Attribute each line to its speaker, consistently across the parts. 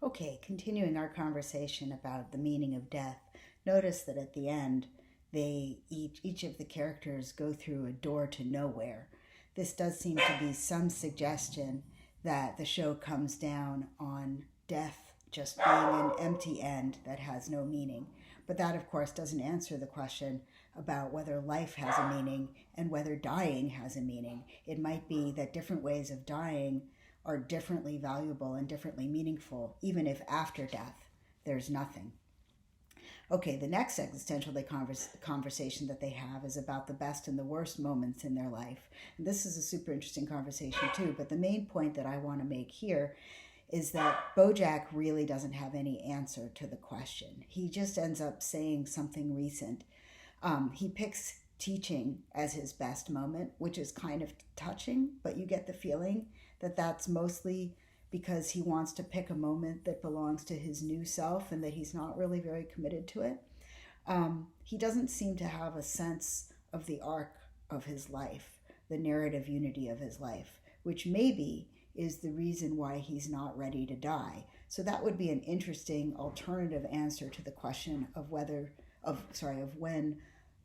Speaker 1: Okay, continuing our conversation about the meaning of death, notice that at the end, each of the characters go through a door to nowhere. This does seem to be some suggestion that the show comes down on death just being an empty end that has no meaning. But that, of course, doesn't answer the question about whether life has a meaning and whether dying has a meaning. It might be that different ways of dying are differently valuable and differently meaningful, even if after death there's nothing. Okay, the next existential conversation that they have is about the best and the worst moments in their life. And this is a super interesting conversation too, but the main point that I want to make here is that Bojack really doesn't have any answer to the question. He just ends up saying something recent. He picks teaching as his best moment, which is kind of touching, but you get the feeling that that's mostly because he wants to pick a moment that belongs to his new self and that he's not really very committed to it. He doesn't seem to have a sense of the arc of his life, the narrative unity of his life, which maybe is the reason why he's not ready to die. So that would be an interesting alternative answer to the question of when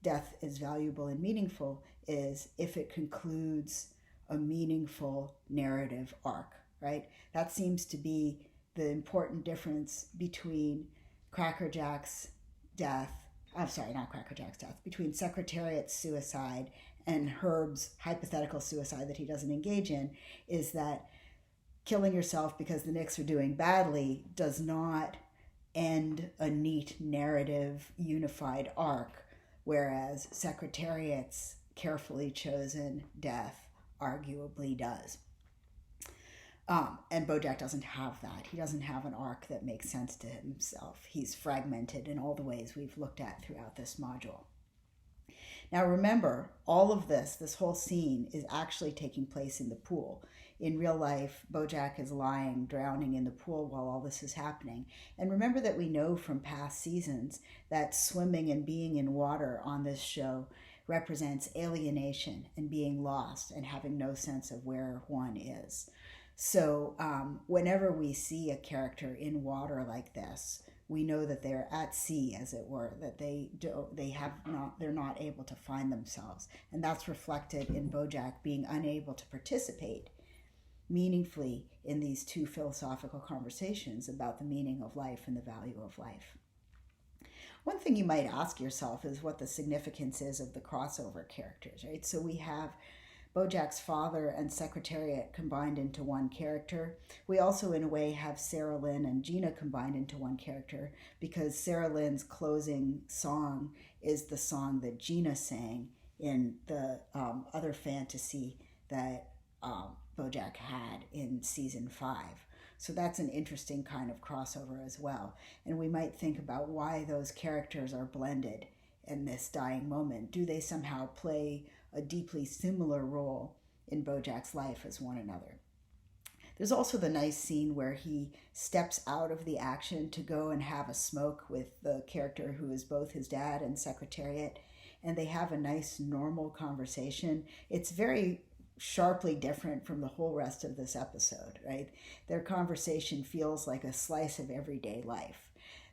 Speaker 1: death is valuable and meaningful, is if it concludes a meaningful narrative arc, right? That seems to be the important difference between Crackerjack's death, between Secretariat's suicide and Herb's hypothetical suicide that he doesn't engage in, is that killing yourself because the Knicks are doing badly does not end a neat narrative unified arc, whereas Secretariat's carefully chosen death arguably does. And Bojack doesn't have that. He doesn't have an arc that makes sense to himself. He's fragmented in all the ways we've looked at throughout this module. Now remember, all of this whole scene is actually taking place in the pool. In real life, Bojack is lying, drowning in the pool while all this is happening. And remember that we know from past seasons that swimming and being in water on this show represents alienation and being lost and having no sense of where one is. So whenever we see a character in water like this, we know that they're at sea, as it were, that they're not able to find themselves. And that's reflected in Bojack being unable to participate meaningfully in these two philosophical conversations about the meaning of life and the value of life. One thing you might ask yourself is what the significance is of the crossover characters, right? So we have Bojack's father and Secretariat combined into one character. We also, in a way, have Sarah Lynn and Gina combined into one character because Sarah Lynn's closing song is the song that Gina sang in the other fantasy that Bojack had in season 5. So that's an interesting kind of crossover as well. And we might think about why those characters are blended in this dying moment. Do they somehow play a deeply similar role in Bojack's life as one another? There's also the nice scene where he steps out of the action to go and have a smoke with the character who is both his dad and Secretariat, and they have a nice normal conversation. It's very sharply different from the whole rest of this episode, right? Their conversation feels like a slice of everyday life.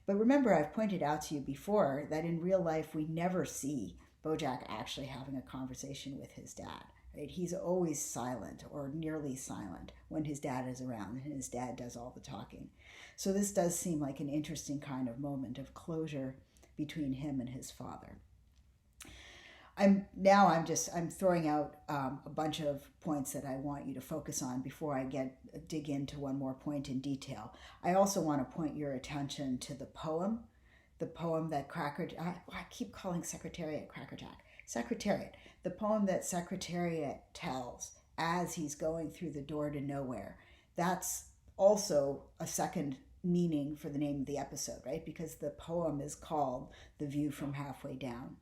Speaker 1: But remember, I've pointed out to you before that in real life, we never see Bojack actually having a conversation with his dad, right? He's always silent or nearly silent when his dad is around, and his dad does all the talking. So this does seem like an interesting kind of moment of closure between him and his father. I'm throwing out a bunch of points that I want you to focus on before I dig into one more point in detail. I also want to point your attention to the poem that I keep calling Secretariat Crackerjack. Secretariat, the poem that Secretariat tells as he's going through the door to nowhere. That's also a second meaning for the name of the episode, right? Because the poem is called The View from Halfway Down.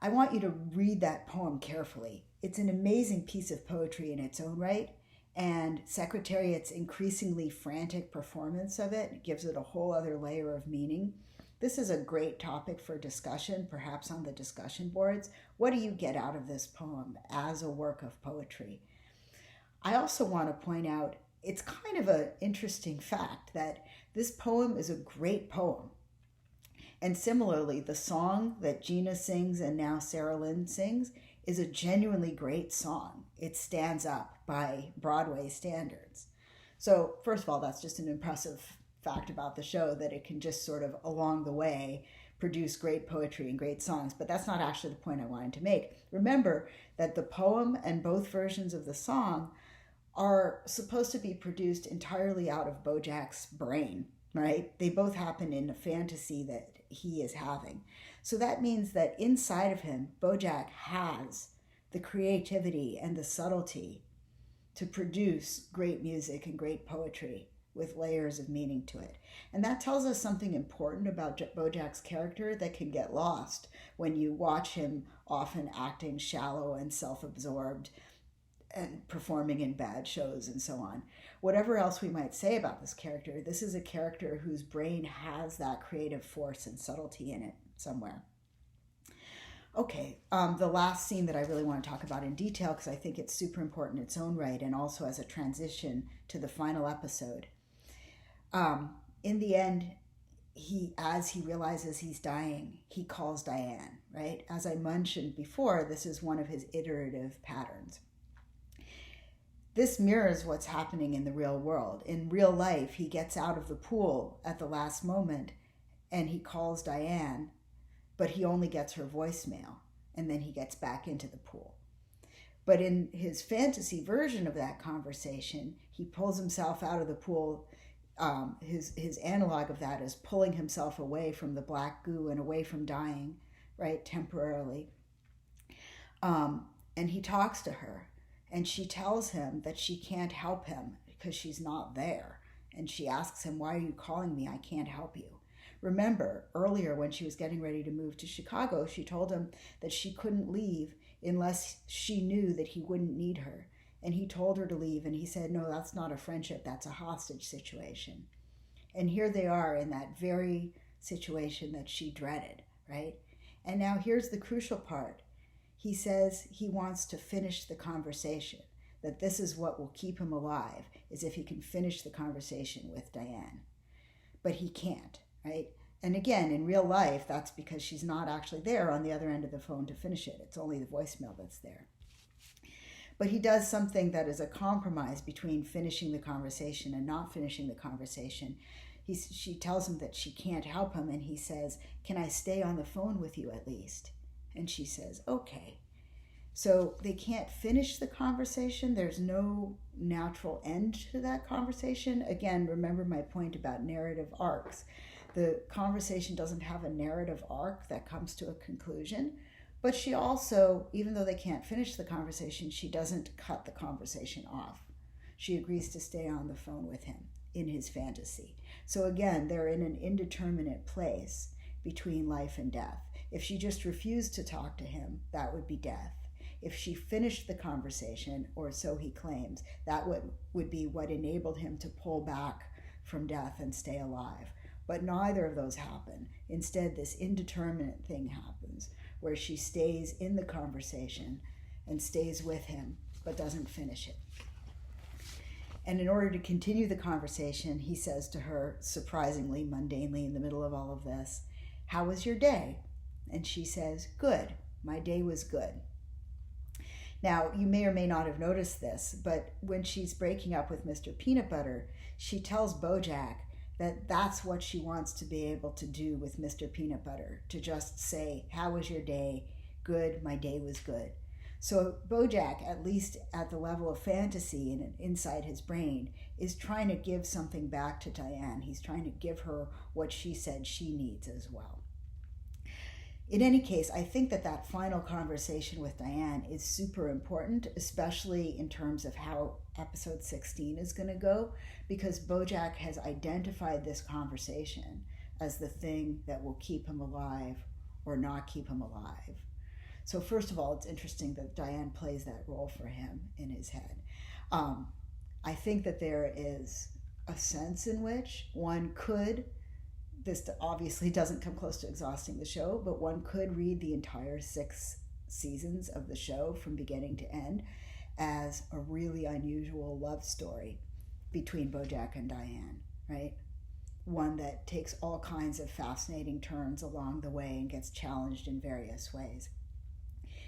Speaker 1: I want you to read that poem carefully. It's an amazing piece of poetry in its own right, and Secretariat's increasingly frantic performance of it gives it a whole other layer of meaning. This is a great topic for discussion, perhaps on the discussion boards. What do you get out of this poem as a work of poetry? I also want to point out it's kind of an interesting fact that this poem is a great poem. And similarly, the song that Gina sings and now Sarah Lynn sings is a genuinely great song. It stands up by Broadway standards. So first of all, that's just an impressive fact about the show, that it can just sort of along the way produce great poetry and great songs. But that's not actually the point I wanted to make. Remember that the poem and both versions of the song are supposed to be produced entirely out of Bojack's brain, right? They both happen in a fantasy that he is having. So that means that inside of him, Bojack has the creativity and the subtlety to produce great music and great poetry with layers of meaning to it. And that tells us something important about Bojack's character that can get lost when you watch him often acting shallow and self-absorbed and performing in bad shows and so on. Whatever else we might say about this character, this is a character whose brain has that creative force and subtlety in it somewhere. Okay, the last scene that I really want to talk about in detail, because I think it's super important in its own right and also as a transition to the final episode. In the end, as he realizes he's dying, he calls Diane, right? As I mentioned before, this is one of his iterative patterns. This mirrors what's happening in the real world. In real life, he gets out of the pool at the last moment and he calls Diane, but he only gets her voicemail and then he gets back into the pool. But in his fantasy version of that conversation, he pulls himself out of the pool. His analog of that is pulling himself away from the black goo and away from dying, right, temporarily. And he talks to her. And she tells him that she can't help him because she's not there. And she asks him, "Why are you calling me? I can't help you." Remember, earlier when she was getting ready to move to Chicago, she told him that she couldn't leave unless she knew that he wouldn't need her. And he told her to leave, and he said, "No, that's not a friendship, that's a hostage situation." And here they are in that very situation that she dreaded, right? And now here's the crucial part. He says he wants to finish the conversation, that this is what will keep him alive, is if he can finish the conversation with Diane. But he can't, right? And again, in real life, that's because she's not actually there on the other end of the phone to finish it. It's only the voicemail that's there. But he does something that is a compromise between finishing the conversation and not finishing the conversation. She tells him that she can't help him, and he says, "Can I stay on the phone with you at least?" And she says, "Okay." So they can't finish the conversation. There's no natural end to that conversation. Again, remember my point about narrative arcs. The conversation doesn't have a narrative arc that comes to a conclusion. But she also, even though they can't finish the conversation, she doesn't cut the conversation off. She agrees to stay on the phone with him in his fantasy. So again, they're in an indeterminate place between life and death. If she just refused to talk to him, that would be death. If she finished the conversation, or so he claims, that would be what enabled him to pull back from death and stay alive. But neither of those happen. Instead, this indeterminate thing happens, where she stays in the conversation and stays with him, but doesn't finish it. And in order to continue the conversation, he says to her, surprisingly, mundanely, in the middle of all of this, "How was your day?" And she says, "Good. My day was good." Now, you may or may not have noticed this, but when she's breaking up with Mr. Peanut Butter, she tells Bojack that that's what she wants to be able to do with Mr. Peanut Butter, to just say, "How was your day? Good. My day was good." So Bojack, at least at the level of fantasy and inside his brain, is trying to give something back to Diane. He's trying to give her what she said she needs as well. In any case, I think that final conversation with Diane is super important, especially in terms of how episode 16 is going to go, because Bojack has identified this conversation as the thing that will keep him alive or not keep him alive. So first of all, it's interesting that Diane plays that role for him in his head. I think that there is a sense in which one could, this obviously doesn't come close to exhausting the show, but one could read the entire 6 seasons of the show from beginning to end as a really unusual love story. between Bojack and Diane, right? One that takes all kinds of fascinating turns along the way and gets challenged in various ways.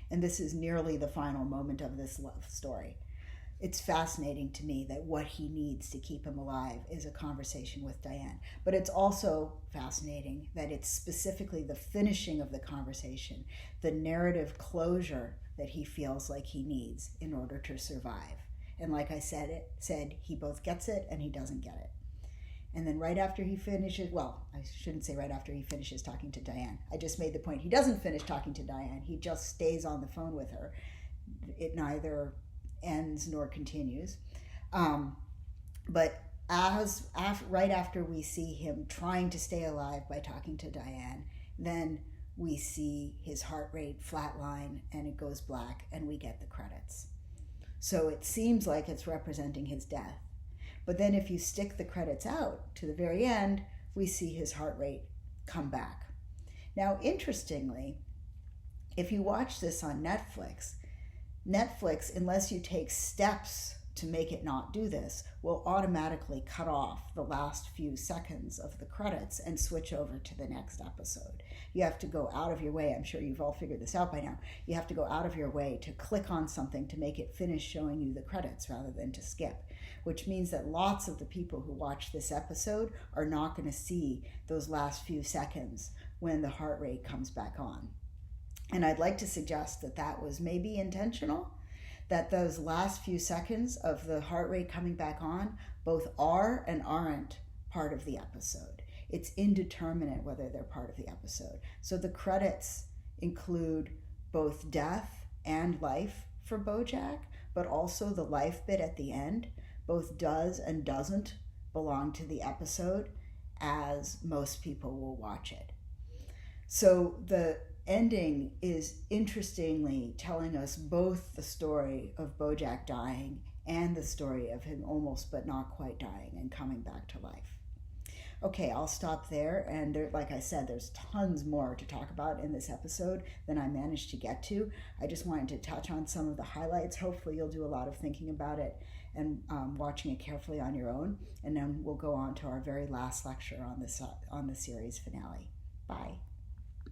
Speaker 1: And this is nearly the final moment of this love story. It's fascinating to me that what he needs to keep him alive is a conversation with Diane. But it's also fascinating that it's specifically the finishing of the conversation, the narrative closure that he feels like he needs in order to survive. And like I said, he both gets it and he doesn't get it. And then right after he finishes, well, I shouldn't say right after he finishes talking to Diane. I just made the point. He doesn't finish talking to Diane. He just stays on the phone with her. It neither ends nor continues. But right after we see him trying to stay alive by talking to Diane, then we see his heart rate flatline and it goes black and we get the credits. So it seems like it's representing his death. But then if you stick the credits out to the very end, we see his heart rate come back. Now, interestingly, if you watch this on Netflix, unless you take steps to make it not do this, will automatically cut off the last few seconds of the credits and switch over to the next episode. You have to go out of your way. I'm sure you've all figured this out by now. You have to go out of your way to click on something to make it finish showing you the credits rather than to skip, which means that lots of the people who watch this episode are not going to see those last few seconds when the heart rate comes back on. And I'd like to suggest that that was maybe intentional, that those last few seconds of the heart rate coming back on both are and aren't part of the episode. It's indeterminate whether they're part of the episode. So the credits include both death and life for Bojack, but also the life bit at the end both does and doesn't belong to the episode, as most people will watch it. So the ending is interestingly telling us both the story of Bojack dying and the story of him almost but not quite dying and coming back to life. Okay, I'll stop there. And like I said, there's tons more to talk about in this episode than I managed to get to. I just wanted to touch on some of the highlights. Hopefully you'll do a lot of thinking about it and watching it carefully on your own. And then we'll go on to our very last lecture on the series finale. Bye.